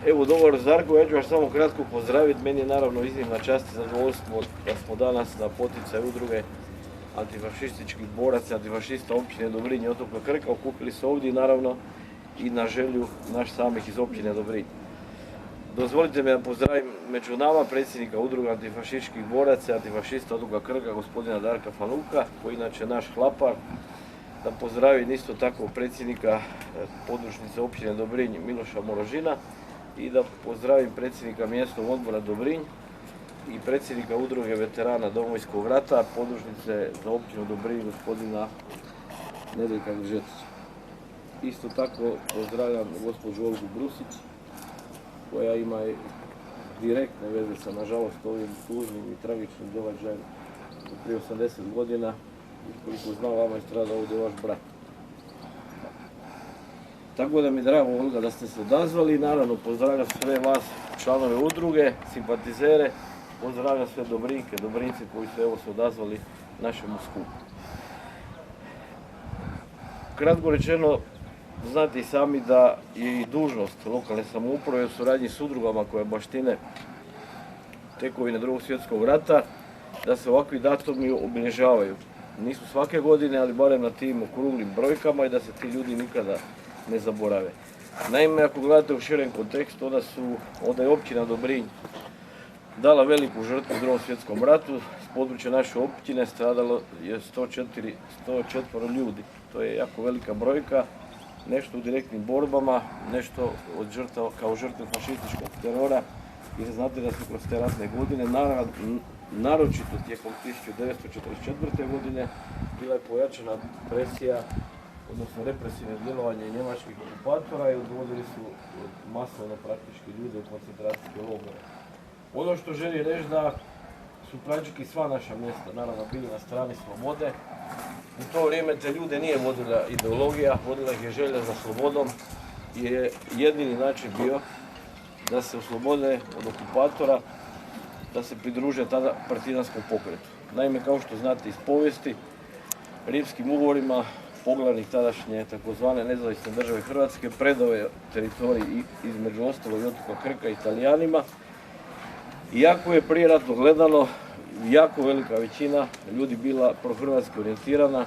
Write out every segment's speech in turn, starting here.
Evo, dobar Zarko, ja ću vas samo kratko pozdraviti. Meni je naravno iznimna čast i zadovoljstvo da smo danas na poticaj udruge antifašističkih boraca, antifašista općine Dobrinj i otoka Krka okupili se ovdje naravno i na želju naš samih iz općine Dobrinj. Dozvolite mi da pozdravim među nama predsjednika udruga antifašističkih boraca, antifašista otoka Krka, gospodina Darka Fanuka, koji je inače naš hlapar. Da pozdravim isto tako predsjednika podružnice općine Dobrinj Miloša Morožina i da pozdravim predsjednika mjesnog odbora Dobrinj i predsjednika udruge veterana Domovinskog rata, podružnice za općinu Dobrinj, gospodina Nedeljka Gržetića. Isto tako pozdravljam gospođu Olgu Brusić, koja ima direktne veze sa, nažalost, ovim tužnim i tragičnim događajem prije 80 godina. Koliko znam, vama je stradao ovdje vaš brat. Tako da mi je drago, Olga, da ste se odazvali. Naravno, pozdravljam sve vas, članove udruge, simpatizere, pozdravljam sve Dobrinjke, Dobrinjci koji su evo se odazvali našemu skupu. Kratko rečeno, znate i sami da je i dužnost lokalne samouprave u suradnji s udrugama koje baštine tekovine Drugog svjetskog rata, da se ovakvi datumi obilježavaju. Nisu svake godine, ali barem na tim okruglim brojkama i da se ti ljudi nikada ne zaborave. Naime, ako gledate u širem kontekstu, onda je općina Dobrinj dala veliku žrtvu u Drugom svjetskom ratu. S područja naše općine stradalo je 104 ljudi. To je jako velika brojka, nešto u direktnim borbama, nešto od žrtava kao žrtve fašističkog terora. Jer znate da su kroz te ratne godine, naročito tijekom 1944. godine, bila je pojačana presija, odnosno represivne djelovanje njemačkih okupatora i odvodili su masovno praktički ljude u koncentracijske logore. Ono što želim reći da su praktički sva naša mjesta naravno bili na strani slobode. U to vrijeme te ljude nije vodila ideologija, vodila ih je želja za slobodom i je jedini način bio da se oslobode od okupatora, da se pridruže tada partizanskom pokretu. Naime, kao što znate iz povijesti, Rimskim ugovorima poglavnik tadašnje takozvane nezavisne države Hrvatske predao je teritorij između ostalog i otoka Krka Italijanima. Iako je prijeratno gledano, jako velika većina ljudi bila prohrvatski orijentirana,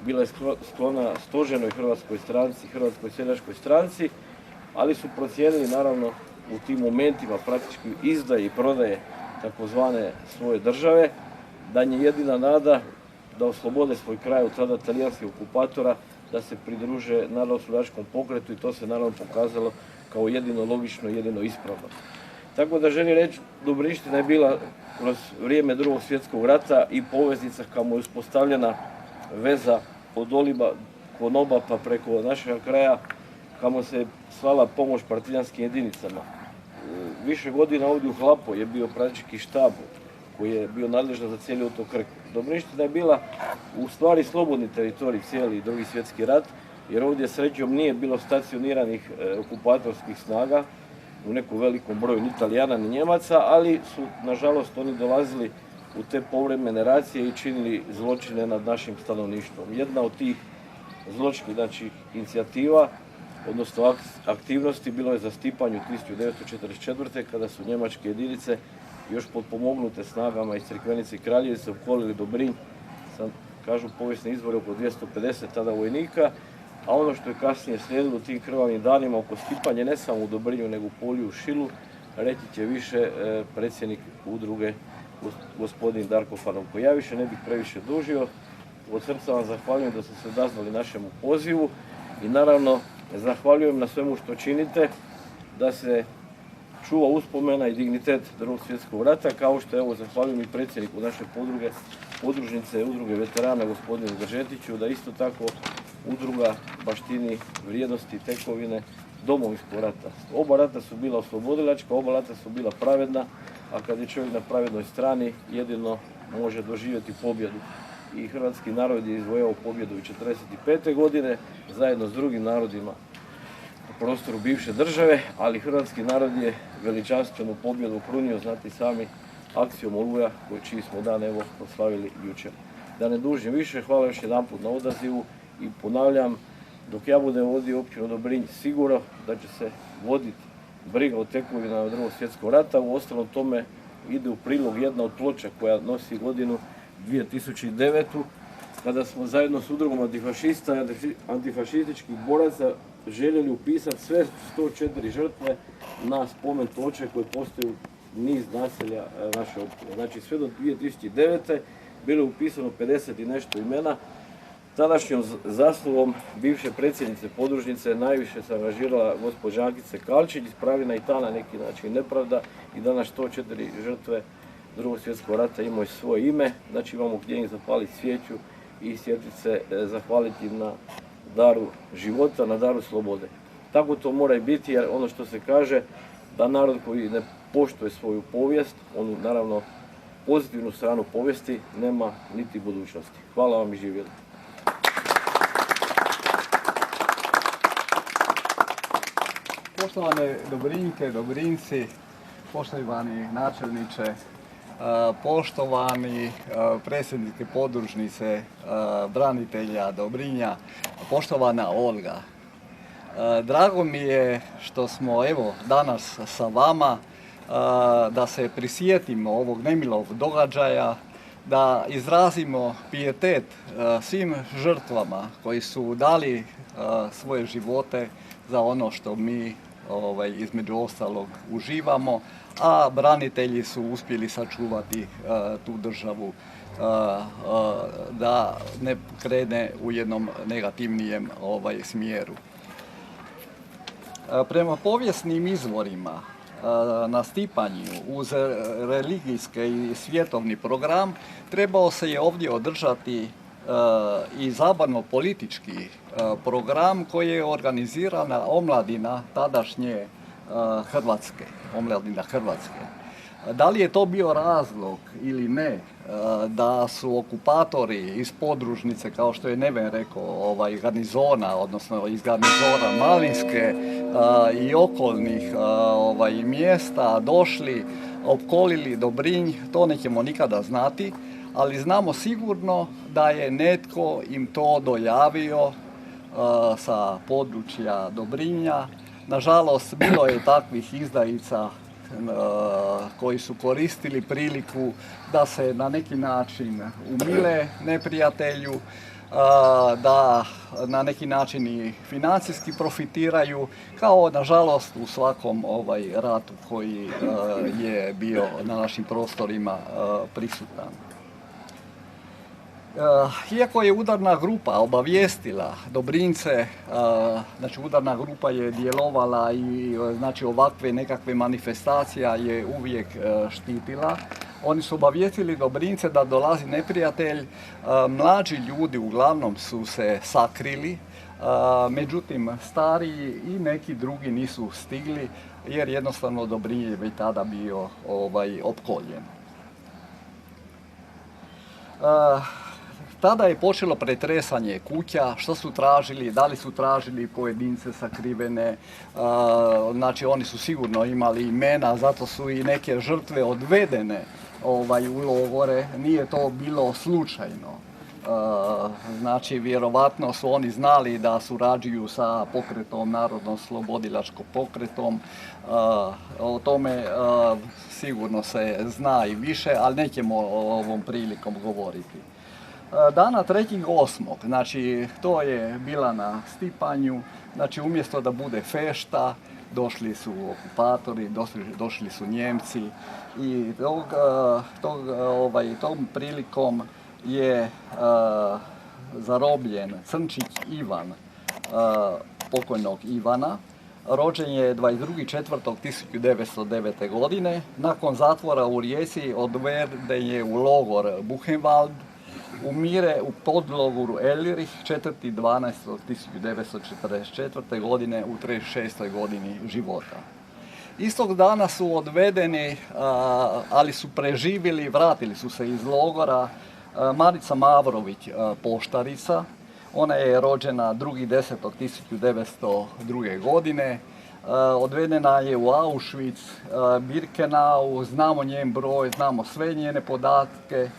bila je sklona stožernoj hrvatskoj stranci, Hrvatskoj seljačkoj stranci, ali su procijenili naravno u tim momentima praktički izdaje i prodaje takozvane svoje države, da je jedina nada da oslobode svoj kraj od tada talijanskih okupatora, da se pridruže narodno-oslobodilačkom pokretu i to se naravno pokazalo kao jedino logično i jedino ispravno. Tako da želim reći, Dobrinjština je bila kroz vrijeme Drugog svjetskog rata i poveznica kamo je uspostavljena veza od Oliba, Konoba pa preko našeg kraja, kamo se slala pomoć partizanskim jedinicama. Više godina ovdje u Hlapoj je bio praktički štab koji je bio nadležan za cijeli otok Krk. Dobrinjština je bila u stvari slobodni teritorij cijeli Drugi svjetski rat, jer ovdje srećom nije bilo stacioniranih okupatorskih snaga u nekom velikom broju ni Italijana ni Njemaca, ali su nažalost oni dolazili u te povremene racije i činili zločine nad našim stanovništvom. Jedna od tih zločinskih inicijativa, odnosno aktivnosti, bilo je za Stipanju 1944. kada su njemačke jedinice još potpomognute snagama iz Crikvenice i Kraljevice opkolili Dobrinj, kažu povijesni izvori, oko 250 tada vojnika, a ono što je kasnije slijedilo tim krvavim danima oko Stipanje, ne samo u Dobrinju nego u Polju u Šilu, reći će više predsjednik udruge gospodin Darko Fanuko. Ja više ne bih previše dužio, od srca vam zahvaljujem da ste se odazvali našemu pozivu i naravno zahvaljujem na svemu što činite da se čuva uspomena i dignitet Drugog svjetskog rata, kao što evo zahvaljujem i predsjedniku naše podružnice udruge veterana gospodinu Gržetiću, da isto tako udruga baštini vrijednosti i tekovine Domovinskog rata. Oba rata su bila oslobodilačka, oba rata su bila pravedna, a kad je čovjek na pravednoj strani jedino može doživjeti pobjedu. I hrvatski narod je izvojao pobjedu i 1945. godine zajedno s drugim narodima u prostoru bivše države, ali hrvatski narod je veličanstvenu pobjedu krunio, znate i sami, akcijom Oluja, čiji smo dan evo proslavili jučer. Da ne dužim više, hvala još jedanput na odazivu i ponavljam, dok ja budem vodio općinu Dobrinj, sigurno da će se voditi briga o tekovinama Drugog svjetskog rata. U ostalom tome ide u prilog jedna od ploča koja nosi godinu 2009. kada smo zajedno s udrugom antifašista i antifašističkih boraca željeli upisati sve 104 žrtve na spomen ploče koje postoje u niz naselja naše općine. Znači sve do 2009. bilo je upisano 50 i nešto imena. Tadašnjom zaslugom bivše predsjednice podružnice najviše se angažirala gospođa Ankice Kalčić, ispravljena i ta na neki način nepravda i danas 104 žrtve Drugog svjetskog rata imaju svoje ime. Znači imamo gdje im zapaliti svijeću i sjetiti se, zahvaliti im na daru života, na daru slobode. Tako to mora i biti, jer ono što se kaže da narod koji ne poštuje svoju povijest, onu naravno pozitivnu stranu povijesti, nema niti budućnosti. Hvala vam i živjeli. Poštovane Dobrinjke, Dobrinci, poštovani načelniče, poštovani predsjednike podružnice branitelja Dobrinja, poštovana Olga. Drago mi je što smo evo danas sa vama da se prisjetimo ovog nemilog događaja, da izrazimo pijetet svim žrtvama koji su dali svoje živote za ono što mi između ostalog uživamo, a branitelji su uspjeli sačuvati tu državu da ne krene u jednom negativnijem smjeru. Prema povijesnim izvorima na Stipanju uz religijski i svjetovni program trebao se je ovdje održati i zabavno-politički program koji je organizirana omladina tadašnje Hrvatske, omladina Hrvatske. Da li je to bio razlog ili ne da su okupatori iz podružnice, kao što je Neven rekao, garnizona, odnosno iz garnizona Malinske i okolnih mjesta došli, opkolili Dobrinj, to nećemo nikada znati, ali znamo sigurno da je netko im to dojavio sa područja Dobrinja. Nažalost, bilo je takvih izdajica koji su koristili priliku da se na neki način umile neprijatelju, da na neki način i financijski profitiraju, kao nažalost u svakom ratu koji je bio na našim prostorima prisutan. Iako je udarna grupa obavijestila Dobrinjce, znači udarna grupa je djelovala i znači ovakve nekakve manifestacija je uvijek štitila. Oni su obavijestili Dobrinjce da dolazi neprijatelj, mlađi ljudi uglavnom su se sakrili, međutim stariji i neki drugi nisu stigli jer jednostavno Dobrinj je već tada bio opkoljen. Tada je počelo pretresanje kuća, što su tražili, da li su tražili pojedince sakrivene, znači oni su sigurno imali imena, zato su i neke žrtve odvedene u logore, nije to bilo slučajno. Znači vjerovatno su oni znali da surađuju sa pokretom, narodno-slobodilačkom pokretom, o tome sigurno se zna i više, ali nećemo ovom prilikom govoriti. Dana 3.8. znači to je bila na Stipanju, znači umjesto da bude fešta, došli su okupatori, došli su Njemci i tom prilikom je zarobljen Crnčić Ivan, pokojnog Ivana. Rođen je 22.4.1909. godine. Nakon zatvora u Rijeci odveden je u logor Buchenwald. Umire u podlogoru Elirich 4.12.1944. godine u 36. godini života. Istog dana su odvedeni, ali su preživjeli, vratili su se iz logora, Marica Mavrović, poštarica. Ona je rođena 2.10.1902. godine. Odvedena je u Auschwitz, Birkenau, znamo njen broj, znamo sve njene podatke.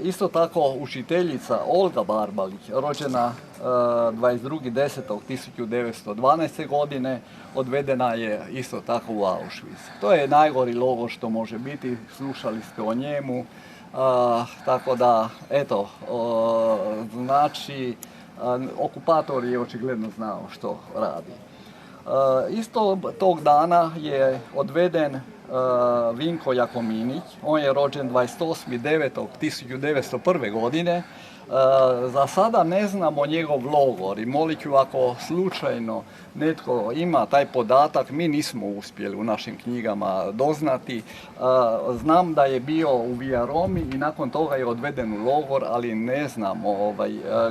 Isto tako učiteljica Olga Barbalić, rođena 22.10.1912. godine, odvedena je isto tako u Auschwitz. To je najgori logor što može biti, slušali ste o njemu, tako da, eto, znači, okupator je očigledno znao što radi. Isto tog dana je odveden Vinko Jakominić, on je rođen 28.9.1901. godine. Za sada ne znamo njegov logor i molit ću ako slučajno netko ima taj podatak, mi nismo uspjeli u našim knjigama doznati. Znam da je bio u Via Romi i nakon toga je odveden u logor, ali ne znamo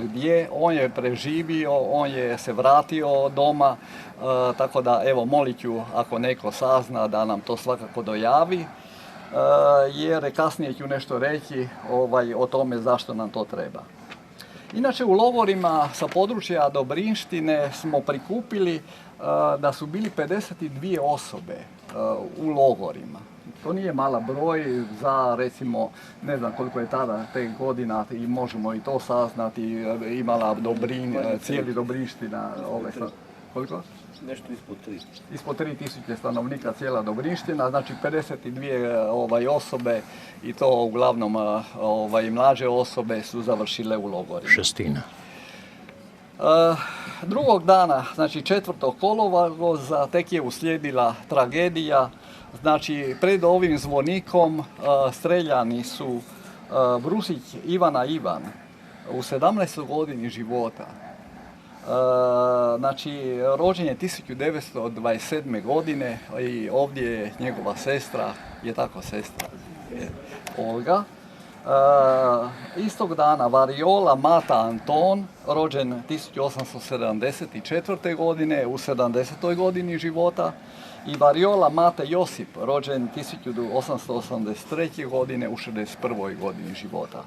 gdje. On je preživio, on je se vratio doma, tako da evo molit ću ako neko sazna da nam to svakako dojavi. Jer kasnije ću nešto reći o tome zašto nam to treba. Inače u logorima sa područja Dobrinštine smo prikupili da su bili 52 osobe u logorima. To nije mala broj za recimo, ne znam koliko je tada te godina i možemo i to saznati, imala cijeli Dobrinština, koliko? Nešto ispod 3. Ispod 3000 stanovnika cijela Dobrinština, znači 52 osobe i to uglavnom mlađe osobe su završile u logorima. Šestina. Drugog dana, znači 4. kolovoza, tek je uslijedila tragedija. Znači pred ovim zvonikom streljani su Brusić Ivana Ivan u 17. godini života. Znači, rođen je 1927. godine i ovdje je njegova sestra, je tako sestra, Olga. Istog dana Variola Mata Anton, rođen 1874. godine u 70. godini života, i Variola Mate Josip, rođen 1883. godine u 61. godini života.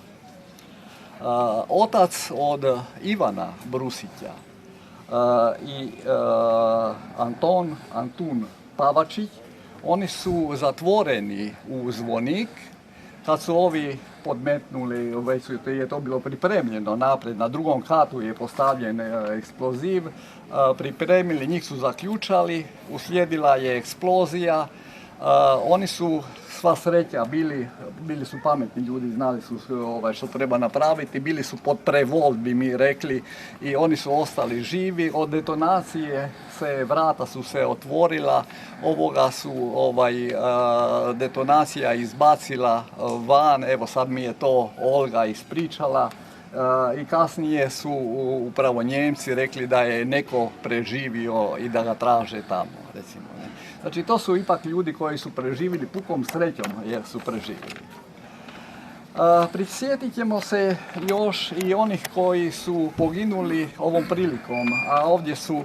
Otac od Ivana Brusića i Antun Pavačić, oni su zatvoreni u zvonik. Kad su ovi podmetnuli, već je to bilo pripremljeno naprijed, na drugom katu je postavljen eksploziv, pripremili, njih su zaključali, uslijedila je eksplozija. Oni su, sva sreća, bili su pametni ljudi, znali su što treba napraviti, bili su pod prevolt, bi mi rekli, i oni su ostali živi. Od detonacije vrata su se otvorila, detonacija izbacila van, evo sad mi je to Olga ispričala. I kasnije su upravo Njemci rekli da je neko preživio i da ga traže tamo, recimo. Znači, to su ipak ljudi koji su preživjeli pukom srećom jer su preživjeli. Prisjetit ćemo se još i onih koji su poginuli ovom prilikom, a ovdje su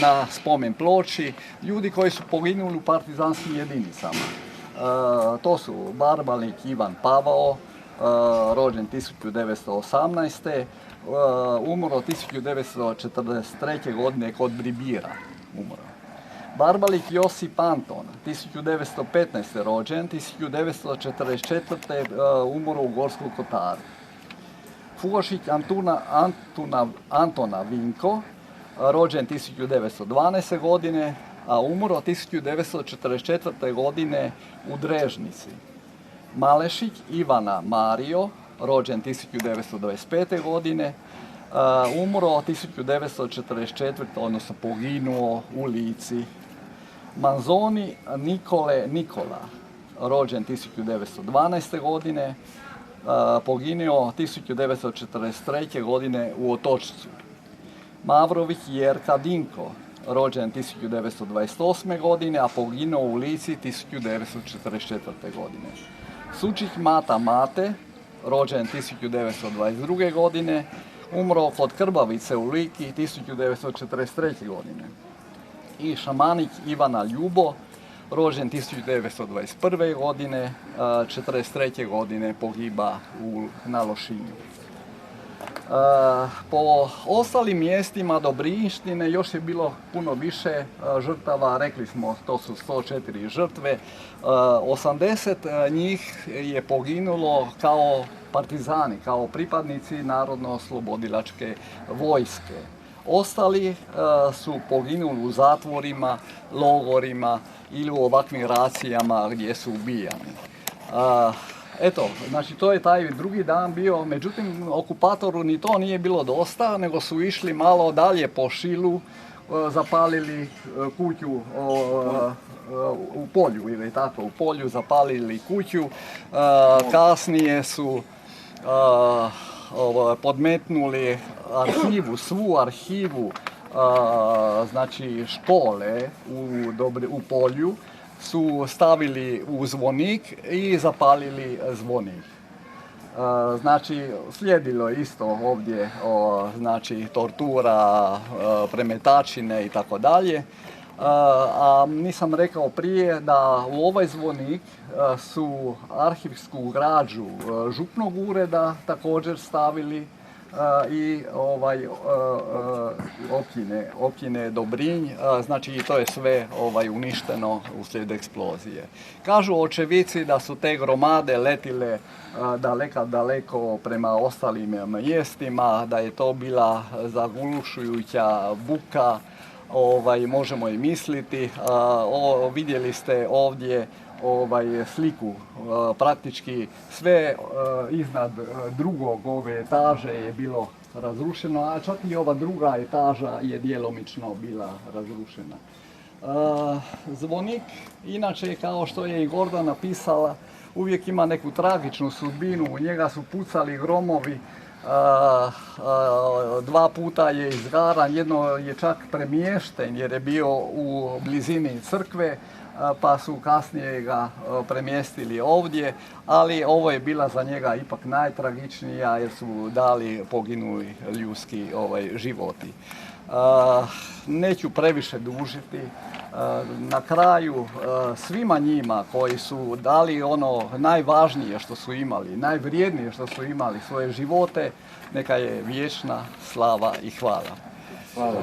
na spomen ploči ljudi koji su poginuli u partizanskim jedinicama. To su Barbalić Ivan Pavao, rođen 1918. Umro 1943. godine kod Bribira. Barbalić Josip Anton, 1915. rođen, 1944. umro u Gorskom Kotaru. Fugošić Antona Vinko, rođen 1912. godine, a umro 1944. godine u Drežnici. Malešić Ivana Mario, rođen 1925. godine, umro 1944. odnosno poginuo u Lici. Manzoni Nikola, rođen 1912. godine, poginuo 1943. godine u Otočcu. Mavrović Jerka Dinko, rođen 1928. godine, a poginuo u Lici 1944. godine. Sučić Mata Mate, rođen 1922. godine, umro kod Krbavice u Liki 1943. godine. I Šamanić Ivana Ljubo, rođen 1921. godine, 1943. godine pogiba na Lošinju. Po ostalim mjestima Dobrinštine još je bilo puno više žrtava, rekli smo to su 104 žrtve, 80 njih je poginulo kao partizani, kao pripadnici Narodno-oslobodilačke vojske. Ostali su poginuli u zatvorima, logorima ili u ovakvim racijama gdje su ubijani. Eto, znači to je taj drugi dan bio, međutim okupatoru ni to nije bilo dosta, nego su išli malo dalje po Šilu, zapalili kuću u polju, ili tako, u polju zapalili kuću, kasnije su podmetnuli arhivu, svu arhivu, znači škole u polju, su stavili u zvonik i zapalili zvonik. Znači, slijedilo je isto ovdje, znači, tortura, premetačine i tako dalje. A nisam rekao prije da u ovaj zvonik su arhivsku građu župnog ureda također stavili i općine Dobrinj, znači i to je sve uništeno uslijed eksplozije. Kažu očevici da su te gromade letile daleko prema ostalim mjestima, da je to bila zaglušujuća buka, možemo i misliti. Vidjeli ste ovdje sliku, praktički sve iznad drugog ove etaže je bilo razrušeno, a čak i ova druga etaža je djelomično bila razrušena. Zvonik, inače, kao što je i Gordana napisala, uvijek ima neku tragičnu sudbinu, u njega su pucali gromovi, 2 puta je izgaran, jedno je čak premješten jer je bio u blizini crkve, pa su kasnije ga premjestili ovdje, ali ovo je bila za njega ipak najtragičnija jer su dali poginuli ljudski životi. Neću previše dužiti. Na kraju svima njima koji su dali ono najvažnije što su imali, najvrijednije što su imali, svoje živote, neka je vječna slava i hvala. Hvala.